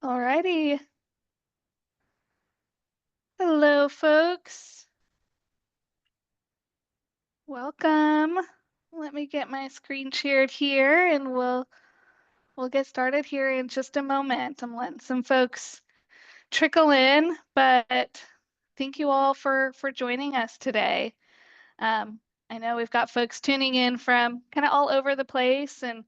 Alrighty. Hello, folks. Welcome. Let me get my screen shared here and we'll get started here in just a moment. I'm letting some folks trickle in, but thank you all for joining us today. Um, I know we've got folks tuning in from kind of all over the place, and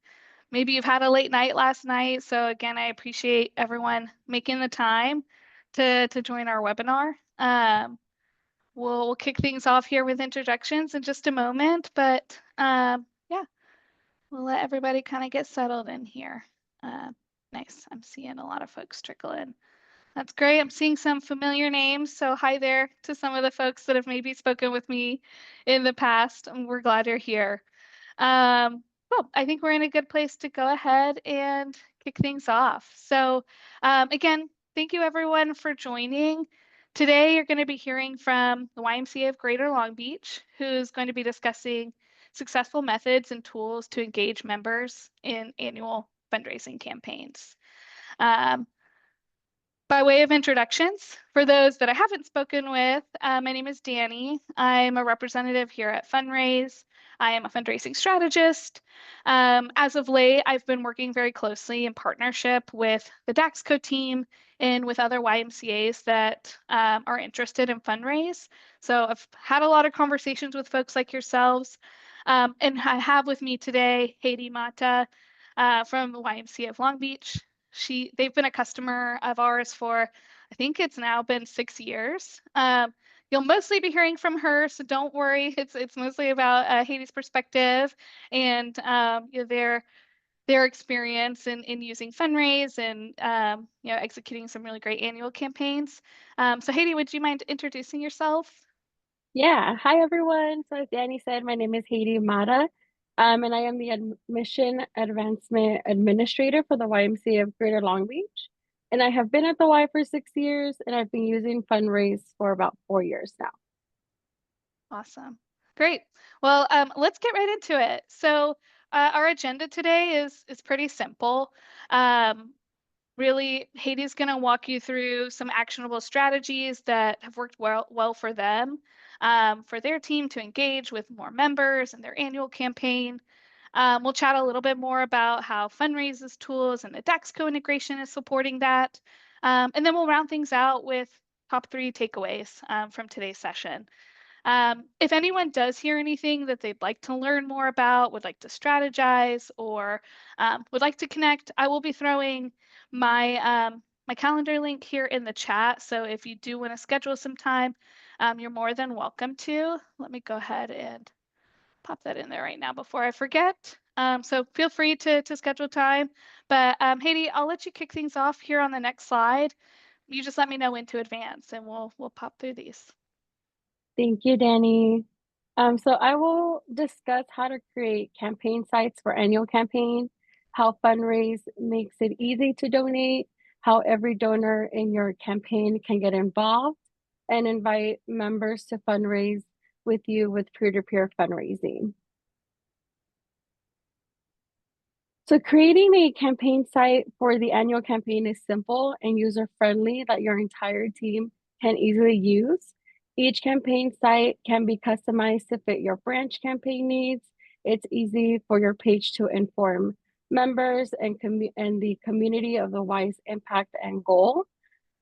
maybe you've had a late night last night. So again, I appreciate everyone making the time to join our webinar. We'll kick things off here with introductions in just a moment, but yeah, we'll let everybody kind of get settled in here. Uh, nice. I'm seeing a lot of folks trickle in. That's great. I'm seeing some familiar names. So hi there to some of the folks that have maybe spoken with me in the past. We're glad you're here. Well, I think we're in a good place to go ahead and kick things off. So again, thank you everyone for joining. Today, you're going to be hearing from the YMCA of Greater Long Beach, who's going to be discussing successful methods and tools to engage members in annual fundraising campaigns. Um, by way of introductions, for those that I haven't spoken with, my name is Danny. I'm a representative here at Funraise. I am a fundraising strategist. As of late, I've been working very closely in partnership with the DAXCO team and with other YMCAs that are interested in Fundraise. So I've had a lot of conversations with folks like yourselves. And I have with me today Haiti Mata from the YMCA of Long Beach. They've been a customer of ours for, I think it's now been 6 years. You'll mostly be hearing from her, so don't worry. It's mostly about Haiti's perspective and their experience in using Funraise and executing some really great annual campaigns. So Haiti, would you mind introducing yourself? Yeah, hi everyone. So as Danny said, my name is Haiti Mata, and I am the Admission Advancement Administrator for the YMCA of Greater Long Beach. And I have been at the Y for 6 years, and I've been using Funraise for about 4 years now. Awesome. Great. Well, let's get right into it. So our agenda today is pretty simple. Um, Really, Haiti's going to walk you through some actionable strategies that have worked well for them, for their team to engage with more members in their annual campaign. We'll chat a little bit more about how Funraise's tools and the DexCo integration is supporting that. And then we'll round things out with top 3 takeaways from today's session. If anyone does hear anything that they'd like to learn more about, would like to strategize, or would like to connect, I will be throwing my calendar link here in the chat. So if you do want to schedule some time, you're more than welcome to. Let me go ahead and pop that in there right now before I forget. So feel free to schedule time. But Haiti, I'll let you kick things off here on the next slide. You just let me know when to advance, and we'll pop through these. Thank you, Danny. So I will discuss how to create campaign sites for annual campaign, how Funraise makes it easy to donate, how every donor in your campaign can get involved, and invite members to fundraise with you with peer-to-peer fundraising. So creating a campaign site for the annual campaign is simple and user-friendly that your entire team can easily use. Each campaign site can be customized to fit your branch campaign needs. It's easy for your page to inform members and the community of the Y's impact and goal.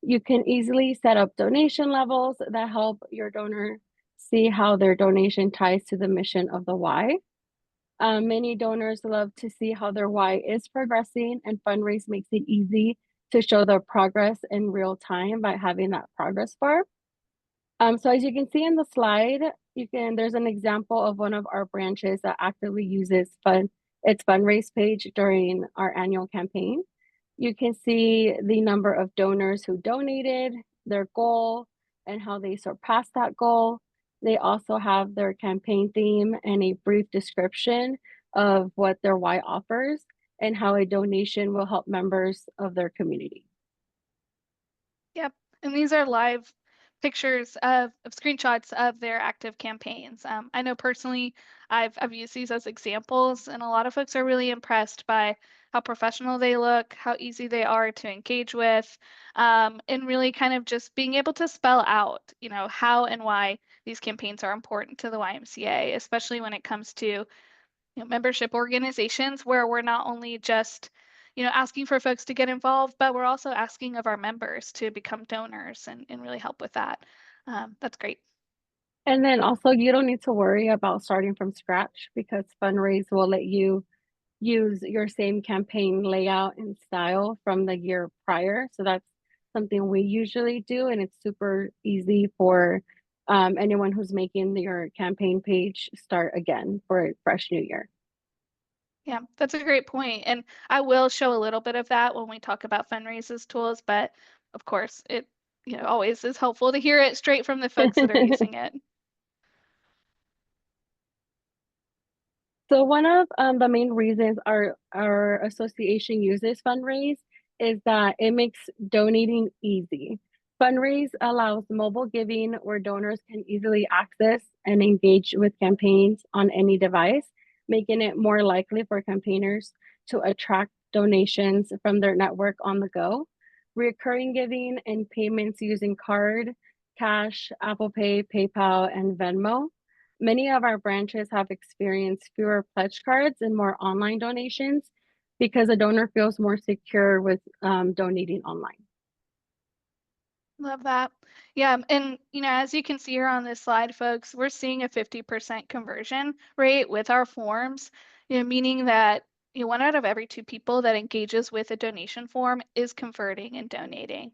You can easily set up donation levels that help your donor see how their donation ties to the mission of the Y. Many donors love to see how their Y is progressing, and Funraise makes it easy to show their progress in real time by having that progress bar. So as you can see in the slide, there's an example of one of our branches that actively uses its Funraise page during our annual campaign. You can see the number of donors who donated, their goal, and how they surpassed that goal. They also have their campaign theme and a brief description of what their Y offers and how a donation will help members of their community. Yep. And these are live pictures of screenshots of their active campaigns. I know personally, I've used these as examples, and a lot of folks are really impressed by how professional they look, how easy they are to engage with, and really kind of just being able to spell out, how and why these campaigns are important to the YMCA, especially when it comes to membership organizations where we're not only just asking for folks to get involved, but we're also asking of our members to become donors and really help with that. That's great. And then also, you don't need to worry about starting from scratch because Fundraise will let you use your same campaign layout and style from the year prior. So that's something we usually do, and it's super easy for anyone who's making your campaign page start again for a fresh new year. Yeah, that's a great point. And I will show a little bit of that when we talk about Funraise's tools, but of course, it always is helpful to hear it straight from the folks that are using it. So one of the main reasons our association uses Fundraise is that it makes donating easy. Fundraise allows mobile giving where donors can easily access and engage with campaigns on any device, making it more likely for campaigners to attract donations from their network on the go. Recurring giving and payments using card, cash, Apple Pay, PayPal, and Venmo. Many of our branches have experienced fewer pledge cards and more online donations because a donor feels more secure with donating online. Love that. Yeah, and as you can see here on this slide, folks, we're seeing a 50% conversion rate with our forms, meaning that 1 out of every 2 people that engages with a donation form is converting and donating.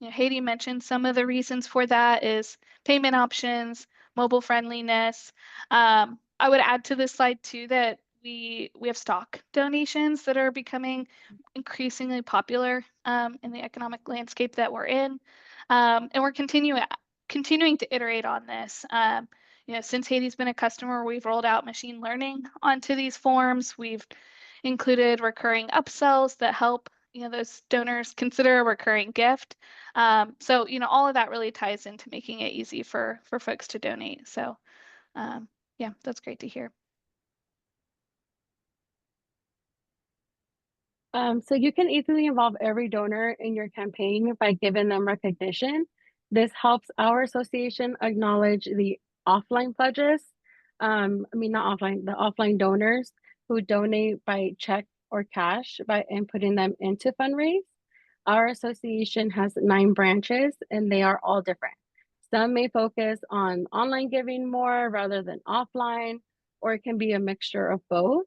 Haiti mentioned some of the reasons for that is payment options, mobile friendliness. I would add to this slide too that we have stock donations that are becoming increasingly popular in the economic landscape that we're in. And we're continuing to iterate on this. Since Haiti's been a customer, we've rolled out machine learning onto these forms. We've included recurring upsells that help those donors consider a recurring gift. So all of that really ties into making it easy for folks to donate. So yeah, that's great to hear. So you can easily involve every donor in your campaign by giving them recognition. This helps our association acknowledge the offline pledges. Not offline, the offline donors who donate by check or cash by inputting them into Fundraise. Our association has 9 branches and they are all different. Some may focus on online giving more rather than offline, or it can be a mixture of both.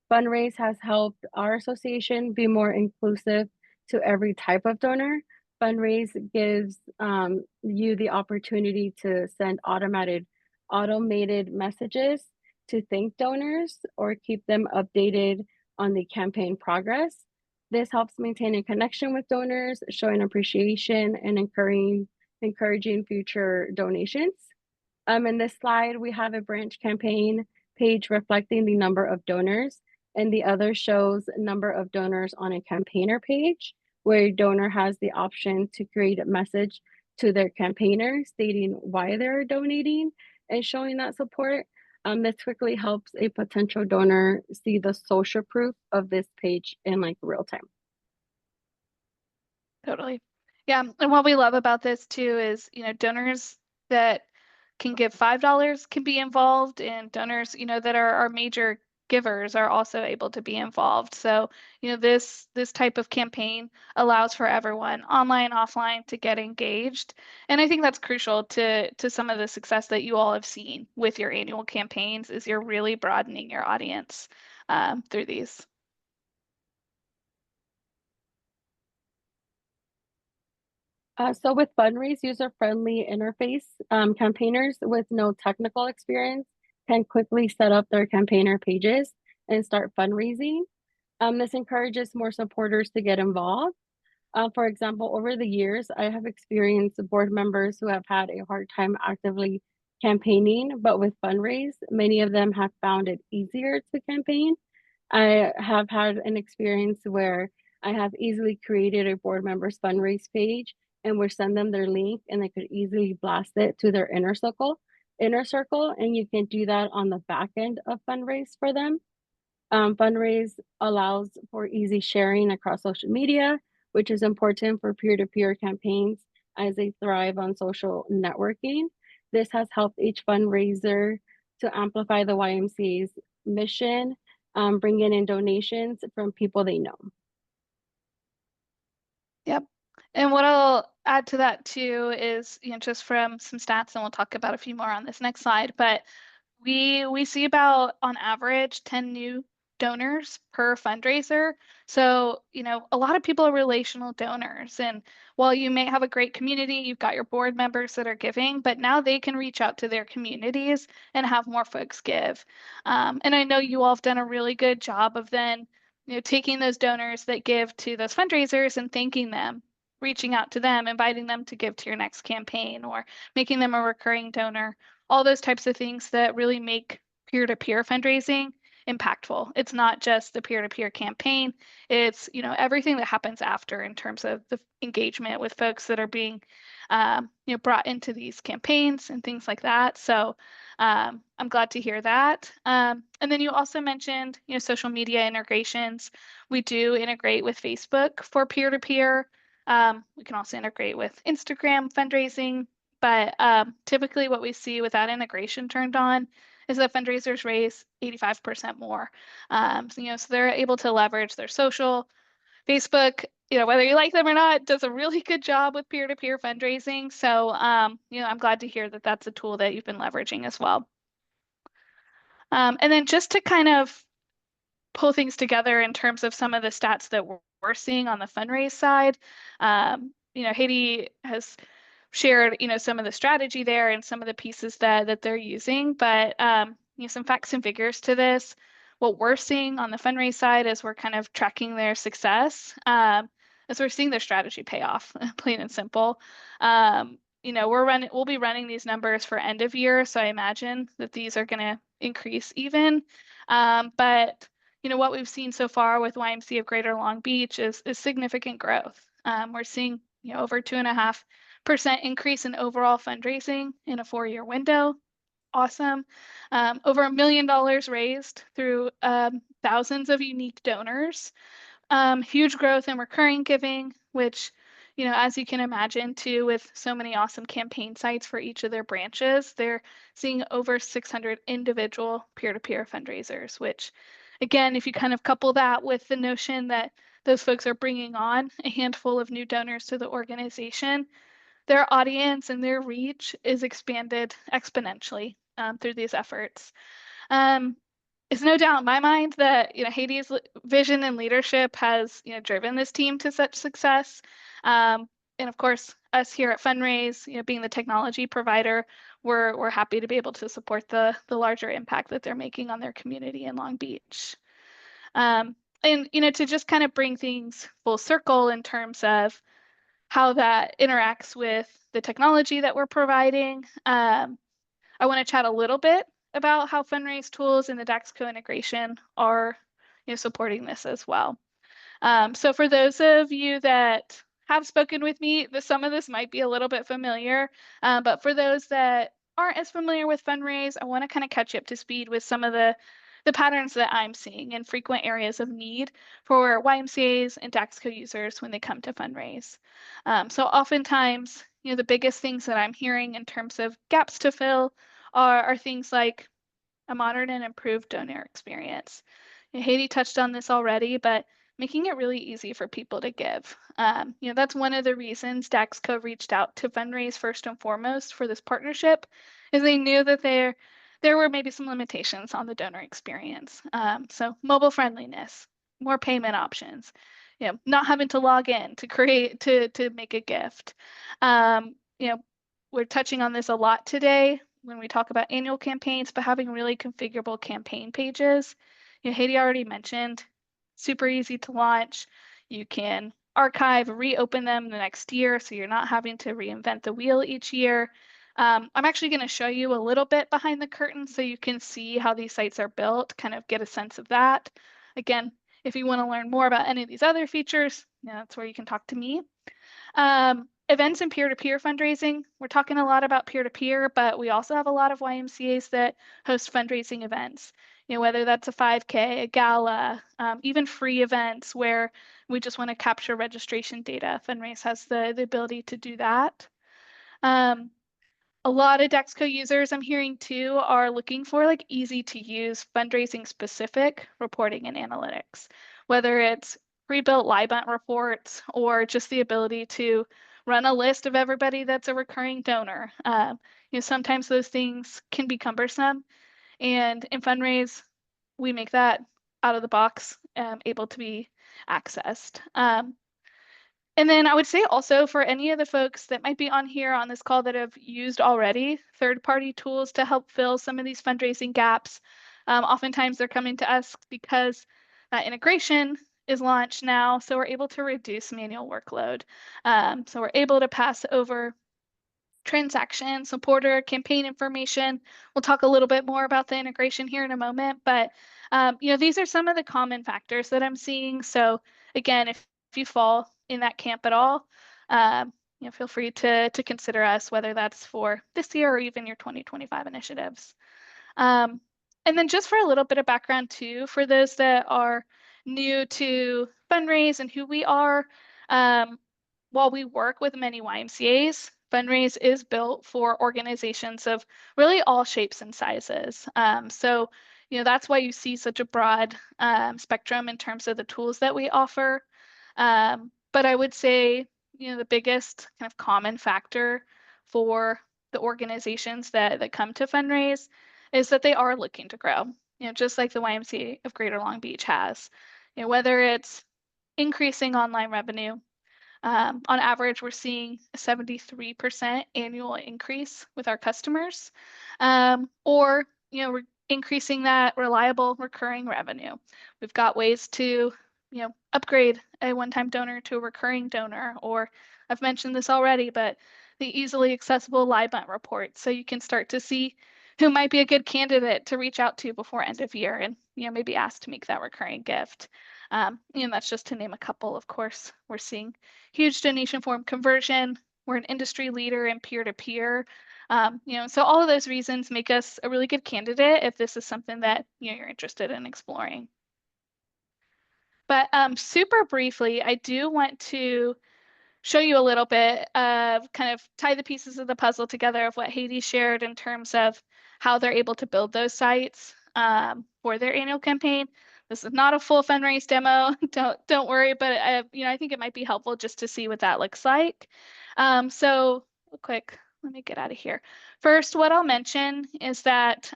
Funraise has helped our association be more inclusive to every type of donor. Funraise gives you the opportunity to send automated messages to thank donors or keep them updated on the campaign progress. This helps maintain a connection with donors, showing appreciation and encouraging future donations. In this slide, we have a branch campaign page reflecting the number of donors, and the other shows number of donors on a campaigner page, where a donor has the option to create a message to their campaigner stating why they're donating and showing that support. This quickly helps a potential donor see the social proof of this page in like real time. Totally. Yeah. And what we love about this too is, donors that can give $5 can be involved, and donors, that are our major givers are also able to be involved. So, this type of campaign allows for everyone, online, offline, to get engaged. And I think that's crucial to some of the success that you all have seen with your annual campaigns is you're really broadening your audience through these. So with Fundraise user-friendly interface, campaigners with no technical experience can quickly set up their campaigner pages and start fundraising. This encourages more supporters to get involved. For example, over the years, I have experienced board members who have had a hard time actively campaigning, but with Fundraise, many of them have found it easier to campaign. I have had an experience where I have easily created a board member's Fundraise page and we send them their link and they could easily blast it to their inner circle, and you can do that on the back end of Fundraise for them. Fundraise allows for easy sharing across social media, which is important for peer-to-peer campaigns as they thrive on social networking. This has helped each fundraiser to amplify the YMCA's mission, bringing in donations from people they know. Yep. And what I'll add to that too is, just from some stats, and we'll talk about a few more on this next slide, but we see about on average 10 new donors per fundraiser. So, a lot of people are relational donors. And while you may have a great community, you've got your board members that are giving, but now they can reach out to their communities and have more folks give. And I know you all have done a really good job of then, taking those donors that give to those fundraisers and thanking them, reaching out to them, inviting them to give to your next campaign, or making them a recurring donor, all those types of things that really make peer-to-peer fundraising impactful. It's not just the peer-to-peer campaign, it's, everything that happens after in terms of the engagement with folks that are being brought into these campaigns and things like that. So I'm glad to hear that. And then you also mentioned, social media integrations. We do integrate with Facebook for peer-to-peer. We can also integrate with Instagram fundraising, but typically what we see with that integration turned on is that fundraisers raise 85% more. So they're able to leverage their social. Facebook, whether you like them or not, does a really good job with peer-to-peer fundraising. So, I'm glad to hear that that's a tool that you've been leveraging as well. And then just to kind of pull things together in terms of some of the stats that we're seeing on the Funraise side, Haiti has shared, some of the strategy there and some of the pieces that they're using. But some facts and figures to this. What we're seeing on the Funraise side as we're kind of tracking their success, as we're seeing their strategy pay off, plain and simple. We'll be running these numbers for end of year, so I imagine that these are going to increase even. But what we've seen so far with YMCA of Greater Long Beach is significant growth. We're seeing over 2.5% increase in overall fundraising in a 4-year window. Awesome. Over $1 million raised through thousands of unique donors. Huge growth in recurring giving, which, as you can imagine, too, with so many awesome campaign sites for each of their branches, they're seeing over 600 individual peer-to-peer fundraisers, which, again, if you kind of couple that with the notion that those folks are bringing on a handful of new donors to the organization, their audience and their reach is expanded exponentially through these efforts. It's no doubt in my mind that Haiti's vision and leadership has driven this team to such success. And of course, us here at Funraise, being the technology provider, we're happy to be able to support the larger impact that they're making on their community in Long Beach. And to just kind of bring things full circle in terms of how that interacts with the technology that we're providing. I want to chat a little bit about how Funraise tools and the DAXCO integration are supporting this as well. So for those of you that have spoken with me, some of this might be a little bit familiar, but for those that aren't as familiar with Funraise, I want to kind of catch you up to speed with some of the patterns that I'm seeing and frequent areas of need for YMCAs and DAXCO users when they come to Funraise. So oftentimes, the biggest things that I'm hearing in terms of gaps to fill are things like a modern and improved donor experience. Haiti touched on this already, but making it really easy for people to give. That's one of the reasons DAXCO reached out to Funraise first and foremost for this partnership, is they knew that there were maybe some limitations on the donor experience. So mobile friendliness, more payment options, not having to log in to create to make a gift. We're touching on this a lot today when we talk about annual campaigns, but having really configurable campaign pages. Haiti already mentioned, super easy to launch. You can archive, reopen them the next year, so you're not having to reinvent the wheel each year. I'm actually going to show you a little bit behind the curtain so you can see how these sites are built, kind of get a sense of that. Again, if you want to learn more about any of these other features, that's where you can talk to me. And events and peer-to-peer fundraising. We're talking a lot about peer-to-peer, but we also have a lot of YMCAs that host fundraising events. Whether that's a 5K, a gala, even free events where we just want to capture registration data. Funraise has the ability to do that. A lot of Dexco users I'm hearing too are looking for like easy to use fundraising specific reporting and analytics, whether it's pre-built LIBUNT reports or just the ability to run a list of everybody that's a recurring donor. Sometimes those things can be cumbersome, and in Funraise, we make that out of the box, able to be accessed. And then I would say also for any of the folks that might be on here on this call that have used already third-party tools to help fill some of these fundraising gaps, oftentimes they're coming to us because that integration is launched now, so we're able to reduce manual workload. So we're able to pass over transaction, supporter, campaign information. We'll talk a little bit more about the integration here in a moment, but these are some of the common factors that I'm seeing. So again, if you fall in that camp at all, feel free to consider us, whether that's for this year or even your 2025 initiatives. Um, and then just for a little bit of background too, for those that are new to Funraise and who we are, while we work with many YMCAs, Funraise is built for organizations of really all shapes and sizes. That's why you see such a broad spectrum in terms of the tools that we offer. But I would say, the biggest kind of common factor for the organizations that come to Funraise is that they are looking to grow, just like the YMCA of Greater Long Beach has. Whether it's increasing online revenue, on average, we're seeing a 73% annual increase with our customers, or we're increasing that reliable recurring revenue. We've got ways to upgrade a one-time donor to a recurring donor, or I've mentioned this already, but the easily accessible LIBUNT report, so you can start to see who might be a good candidate to reach out to before end of year, and maybe ask to make that recurring gift. That's just to name a couple. Of course, we're seeing huge donation form conversion. We're an industry leader in peer-to-peer. So all of those reasons make us a really good candidate if this is something that you're interested in exploring. But super briefly, I do want to show you a little bit of kind of tie the pieces of the puzzle together of what Haiti shared in terms of how they're able to build those sites for their annual campaign. This is not a full Funraise demo. Don't worry, but I think it might be helpful just to see what that looks like. So real quick, let me get out of here. First, what I'll mention is that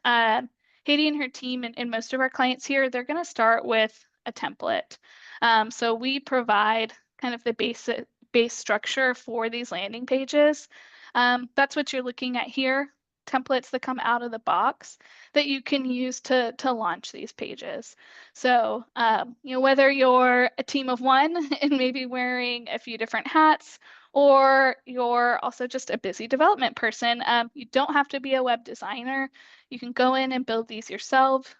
Haiti and her team and most of our clients here, they're going to start with a template. So we provide kind of the base structure for these landing pages. That's what you're looking at here, templates that come out of the box that you can use to launch these pages. So, whether you're a team of one and maybe wearing a few different hats, or you're also just a busy development person, you don't have to be a web designer. You can go in and build these yourself.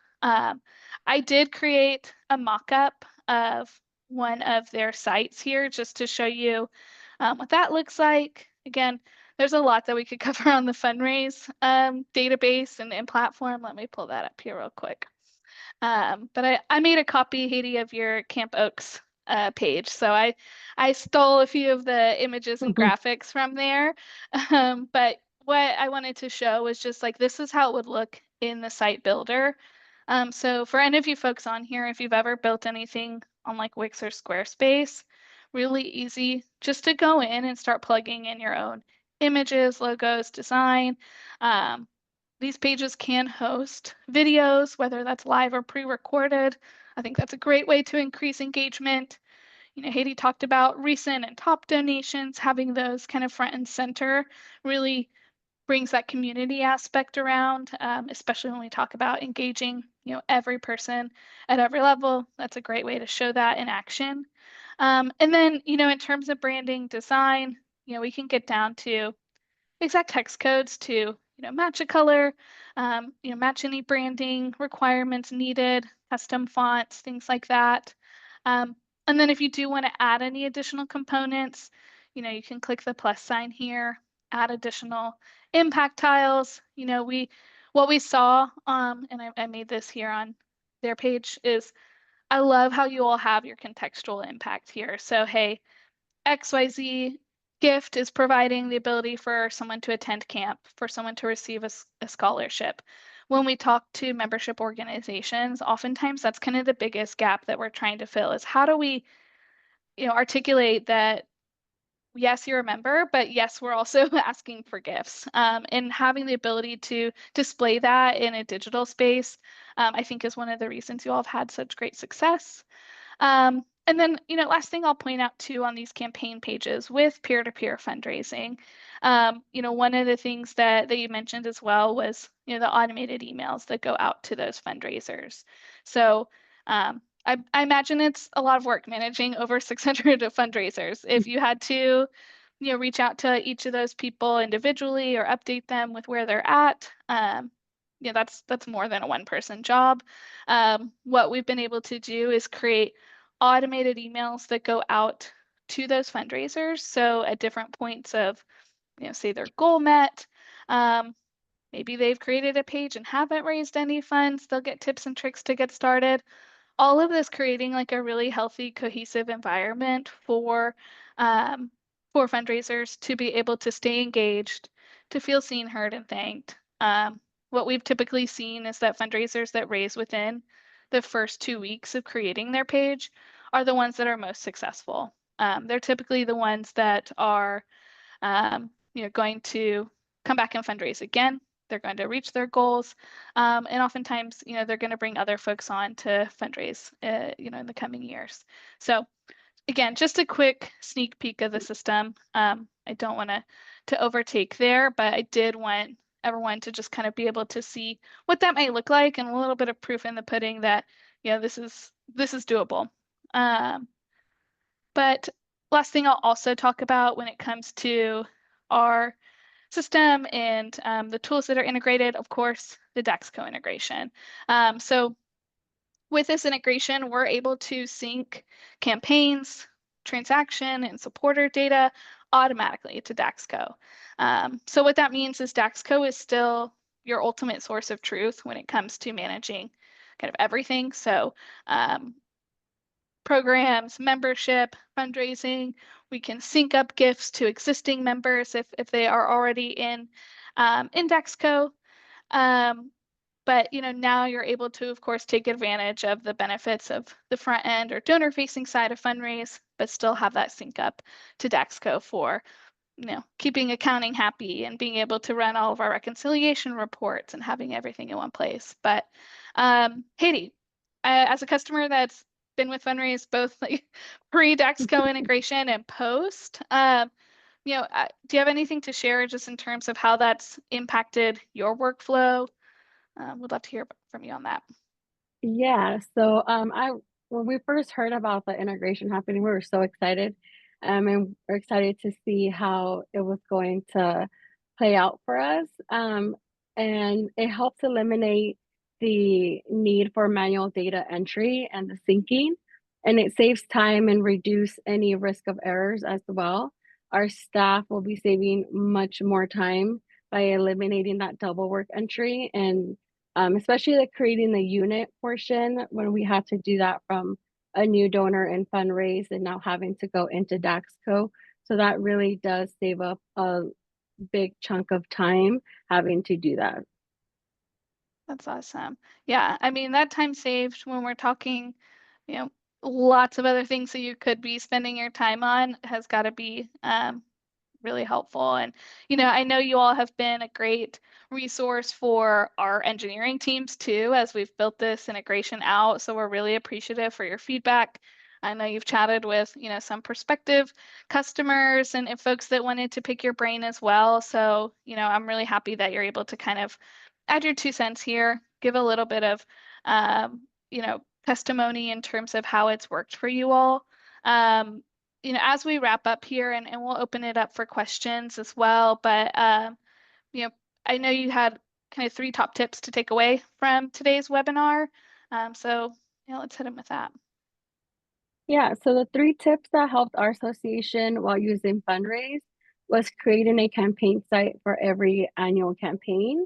I did create a mock-up of one of their sites here just to show you what that looks like. Again, there's a lot that we could cover on the Funraise database and platform. Let me pull that up here real quick. But I made a copy, Haiti, of your Camp Oaks page. So I stole a few of the images and graphics from there. But what I wanted to show was just like, this is how it would look in the site builder. So for any of you folks on here, if you've ever built anything on like Wix or Squarespace, really easy just to go in and start plugging in your own images, logos, design. These pages can host videos, whether that's live or pre-recorded. I think that's a great way to increase engagement. Haiti talked about recent and top donations, having those kind of front and center really brings that community aspect around, especially when we talk about engaging, every person at every level. That's a great way to show that in action. And then, in terms of branding design, we can get down to exact text codes to, match a color, match any branding requirements needed, custom fonts, things like that. And then if you do want to add any additional components, you can click the plus sign here, add additional impact tiles. What we saw, and I made this here on their page, is I love how you all have your contextual impact here. So, hey, XYZ gift is providing the ability for someone to attend camp, for someone to receive a scholarship. When we talk to membership organizations, oftentimes that's kind of the biggest gap that we're trying to fill is how do we, articulate that yes, you're a member, but yes, we're also asking for gifts. And having the ability to display that in a digital space, I think is one of the reasons you all have had such great success. And then, last thing I'll point out too on these campaign pages with peer-to-peer fundraising, one of the things that you mentioned as well was, the automated emails that go out to those fundraisers. So I imagine it's a lot of work managing over 600 fundraisers. If you had to, reach out to each of those people individually or update them with where they're at, that's more than a one-person job. What we've been able to do is create automated emails that go out to those fundraisers. So at different points of, say their goal met, um, maybe they've created a page and haven't raised any funds, they'll get tips and tricks to get started. All of this creating like a really healthy, cohesive environment for fundraisers to be able to stay engaged, to feel seen, heard, and thanked. What we've typically seen is that fundraisers that raise within the first 2 weeks of creating their page are the ones that are most successful. They're typically the ones that are going to come back and fundraise again. They're going to reach their goals. And oftentimes, they're going to bring other folks on to fundraise, in the coming years. So again, just a quick sneak peek of the system. I don't want to overtake there, but I did want everyone to just kind of be able to see what that might look like and a little bit of proof in the pudding that, this is doable. But last thing I'll also talk about when it comes to our system and the tools that are integrated, of course, the Dexco integration. So with this integration, we're able to sync campaigns, transaction, and supporter data automatically to Dexco. So what that means is Dexco is still your ultimate source of truth when it comes to managing kind of everything. So programs, membership, fundraising. We can sync up gifts to existing members if they are already in Indexco. But now you're able to, of course, take advantage of the benefits of the front end or donor facing side of Funraise, but still have that sync up to Dexco for keeping accounting happy and being able to run all of our reconciliation reports and having everything in one place. But Haiti, as a customer that's been with Funraise both like pre-Dexco integration and post, do you have anything to share just in terms of how that's impacted your workflow? Would love to hear from you on that. Yeah, so I when we first heard about the integration happening, we were so excited, and we're excited to see how it was going to play out for us. And it helps eliminate the need for manual data entry and the syncing, and it saves time and reduce any risk of errors as well. Our staff will be saving much more time by eliminating that double work entry and especially like creating the unit portion when we had to do that from a new donor in Funraise and now having to go into Daxco. So that really does save up a big chunk of time having to do that. That's awesome. Yeah, I mean, that time saved when we're talking, you know, lots of other things that you could be spending your time on has got to be really helpful. And, I know you all have been a great resource for our engineering teams too, as we've built this integration out. So we're really appreciative for your feedback. I know you've chatted with, some prospective customers and folks that wanted to pick your brain as well. So, I'm really happy that you're able to kind of add your 2 cents here, give a little bit of, testimony in terms of how it's worked for you all. Um, as we wrap up here, and we'll open it up for questions as well, but you know, I know you had kind of 3 top tips to take away from today's webinar. So let's hit them with that. Yeah, so the three tips that helped our association while using Fundraise was creating a campaign site for every annual campaign,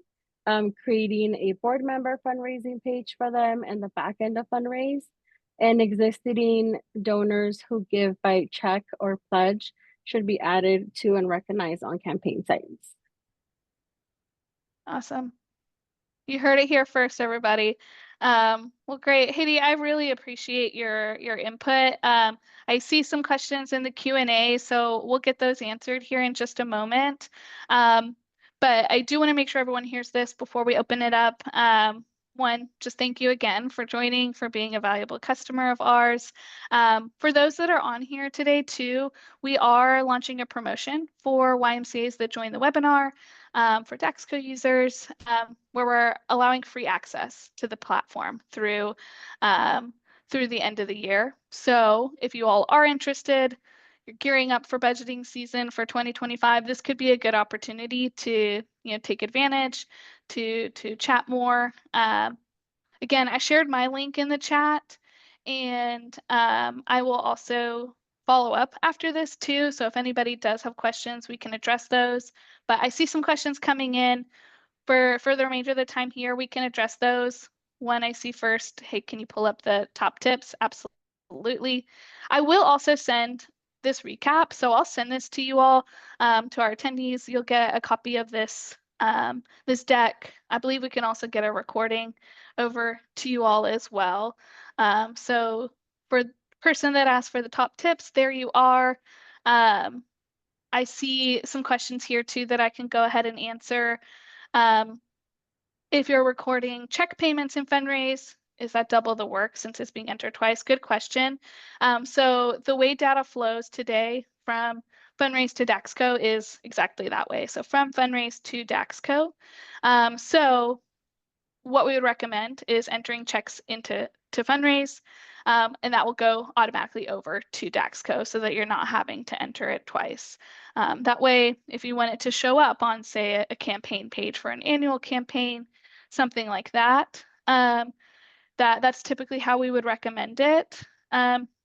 creating a board member fundraising page for them and the back end of Fundraise, and existing donors who give by check or pledge should be added to and recognized on campaign sites. Awesome. You heard it here first, everybody. Well, great. Haiti, I really appreciate your input. I see some questions in the Q&A, so we'll get those answered here in just a moment. But I do want to make sure everyone hears this before we open it up. One, just thank you again for joining, for being a valuable customer of ours. For those that are on here today too, we are launching a promotion for YMCAs that join the webinar. For Daxco users, where we're allowing free access to the platform through the end of the year. So if you all are interested, you're gearing up for budgeting season for 2025, this could be a good opportunity to take advantage, to chat more. Again, I shared my link in the chat, and I will also follow up after this too. So if anybody does have questions, we can address those. But I see some questions coming in for the remainder of the time here. We can address those. One I see first, hey, can you pull up the top tips? Absolutely. I will also send this recap. So I'll send this to you all, to our attendees. You'll get a copy of this deck. I believe we can also get a recording over to you all as well. So for the person that asked for the top tips, there you are. I see some questions here too that I can go ahead and answer. Um, if you're recording check payments in Funraise, is that double the work since it's being entered twice? Good question. So the way data flows today from Funraise to Daxco is exactly that way. So from Funraise to Daxco. So what we would recommend is entering checks into Funraise, and that will go automatically over to Daxco so that you're not having to enter it twice. That way, if you want it to show up on, say, a campaign page for an annual campaign, something like that, that's typically how we would recommend it.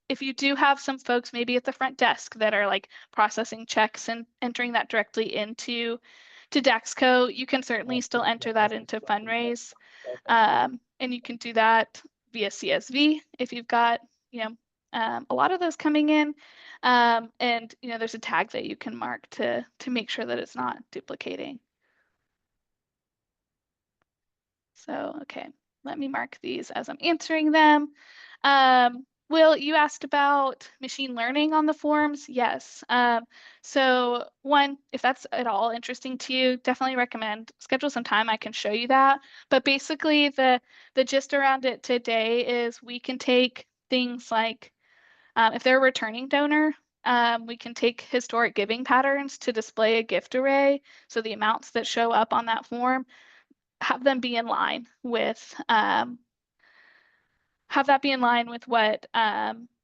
If you do have some folks maybe at the front desk that are like processing checks and entering that directly into Daxco, you can certainly still enter that into Funraise. And you can do that via CSV if you've got, a lot of those coming in. And, there's a tag that you can mark to make sure that it's not duplicating. So, okay, let me mark these as I'm answering them. Will, you asked about machine learning on the forms? Yes. So one, if that's at all interesting to you, definitely recommend schedule some time. I can show you that. But basically the gist around it today is we can take things like if they're a returning donor, we can take historic giving patterns to display a gift array. So the amounts that show up on that form, have them be in line with what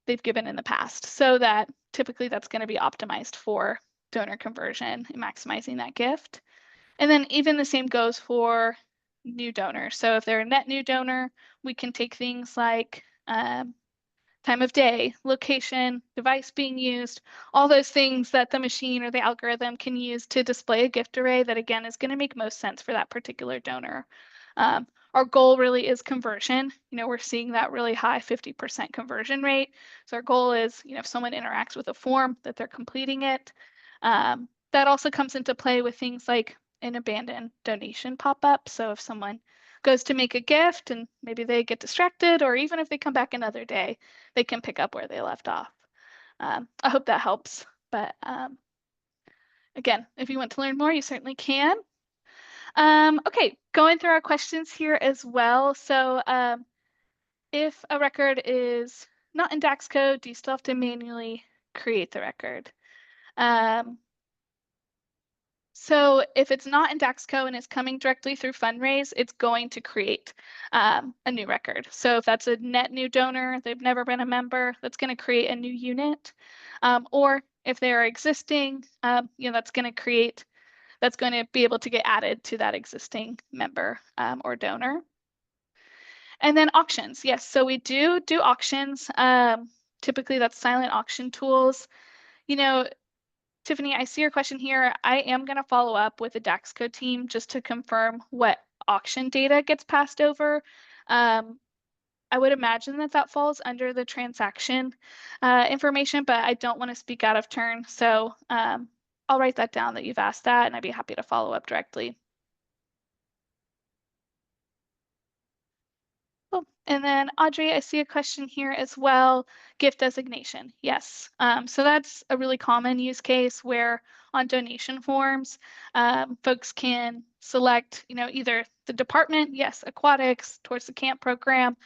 they've given in the past, so that typically that's going to be optimized for donor conversion and maximizing that gift. And then even the same goes for new donors. So if they're a net new donor, we can take things like time of day, location, device being used, all those things that the machine or the algorithm can use to display a gift array that, again, is going to make most sense for that particular donor. Our goal really is conversion. We're seeing that really high 50% conversion rate. So our goal is, if someone interacts with a form, that they're completing it. That also comes into play with things like an abandoned donation pop-up. So if someone goes to make a gift and maybe they get distracted, or even if they come back another day, they can pick up where they left off. I hope that helps. But again, if you want to learn more, you certainly can. Okay, going through our questions here as well. So if a record is not in DAX code, do you still have to manually create the record? So if it's not in Daxco and it's coming directly through Funraise, it's going to create a new record. So if that's a net new donor, they've never been a member, that's going to create a new unit. Or if they are existing, that's going to be able to get added to that existing member or donor. And then auctions, yes. So we do auctions. Typically, that's silent auction tools. You know, Tiffany, I see your question here. I am going to follow up with the Daxco team just to confirm what auction data gets passed over. I would imagine that that falls under the transaction information, but I don't want to speak out of turn. So I'll write that down that you've asked that, and I'd be happy to follow up directly. Cool. And then Audrey, I see a question here as well. Gift designation. Yes. So that's a really common use case where on donation forms, folks can select, either the department, yes, aquatics, towards the camp program,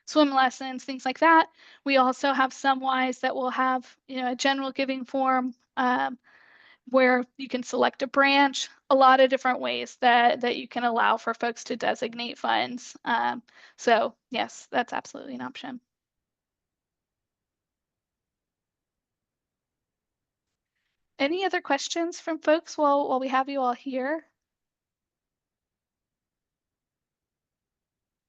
swim lessons, things like that. We also have some Ys that will have, a general giving form. Where you can select a branch, a lot of different ways that you can allow for folks to designate funds. So yes, that's absolutely an option. Any other questions from folks while we have you all here?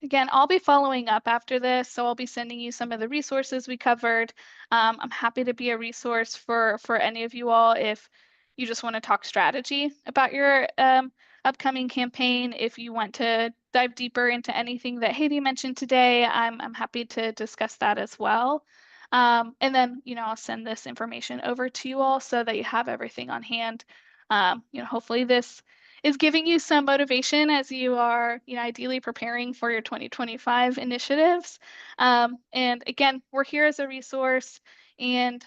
Again, I'll be following up after this, so I'll be sending you some of the resources we covered. I'm happy to be a resource for any of you all if you just want to talk strategy about your upcoming campaign. If you want to dive deeper into anything that Haiti mentioned today, I'm happy to discuss that as well. And then, I'll send this information over to you all so that you have everything on hand. Hopefully this is giving you some motivation as you are, ideally preparing for your 2025 initiatives. And again, we're here as a resource and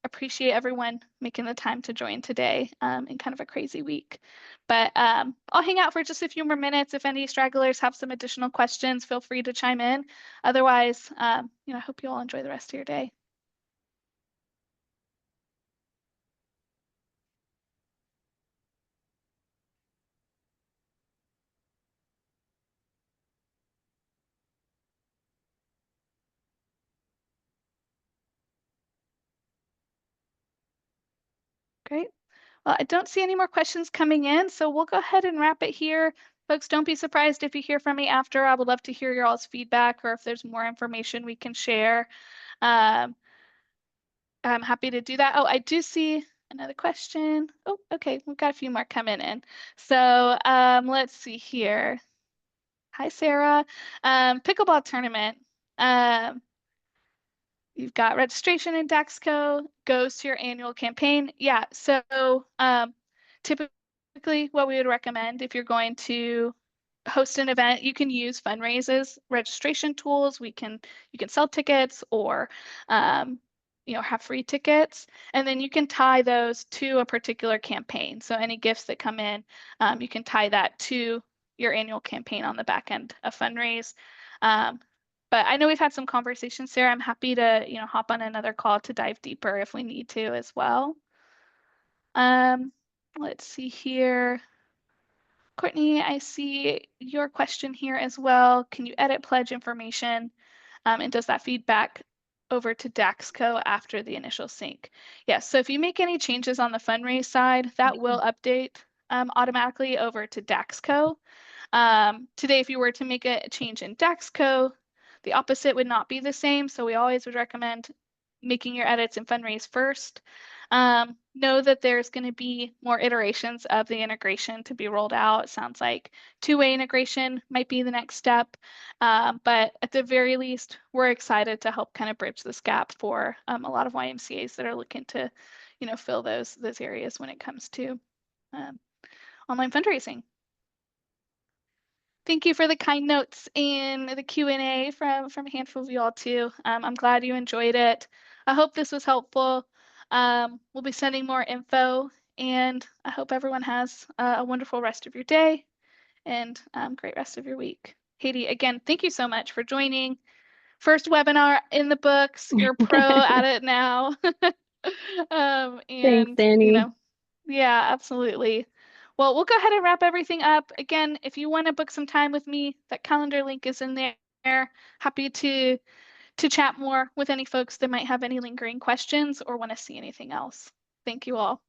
appreciate everyone making the time to join today in kind of a crazy week. But I'll hang out for just a few more minutes. If any stragglers have some additional questions, feel free to chime in. Otherwise, I hope you all enjoy the rest of your day. Great. Well, I don't see any more questions coming in, so we'll go ahead and wrap it here. Folks, don't be surprised if you hear from me after. I would love to hear your all's feedback or if there's more information we can share. Um, I'm happy to do that. Oh, I do see another question. Oh, okay, we've got a few more coming in. So let's see here. Hi, Sarah. Pickleball tournament. Um, You've got registration in Daxco, goes to your annual campaign. Yeah, so typically what we would recommend if you're going to host an event, you can use Funraise's registration tools. You can sell tickets or have free tickets, and then you can tie those to a particular campaign. So any gifts that come in, you can tie that to your annual campaign on the back end of Funraise. But I know we've had some conversations, Sarah. I'm happy to, hop on another call to dive deeper if we need to as well. Let's see here. Courtney, I see your question here as well. Can you edit pledge information? And does that feedback over to Daxco after the initial sync? Yes, so if you make any changes on the Funraise side, that will update automatically over to Daxco. Today, if you were to make a change in Daxco, the opposite would not be the same. So we always would recommend making your edits in Funraise first. Know that there's going to be more iterations of the integration to be rolled out. It sounds like two-way integration might be the next step. But at the very least, we're excited to help kind of bridge this gap for a lot of YMCAs that are looking to, fill those areas when it comes to online fundraising. Thank you for the kind notes and the Q&A from a handful of you all too. I'm glad you enjoyed it. I hope this was helpful. We'll be sending more info and I hope everyone has a wonderful rest of your day and great rest of your week. Haiti, again, thank you so much for joining. First webinar in the books. You're a pro at it now. Thanks, And, Danny. yeah, absolutely. Well, we'll go ahead and wrap everything up. Again, if you want to book some time with me, that calendar link is in there. Happy to chat more with any folks that might have any lingering questions or want to see anything else. Thank you all.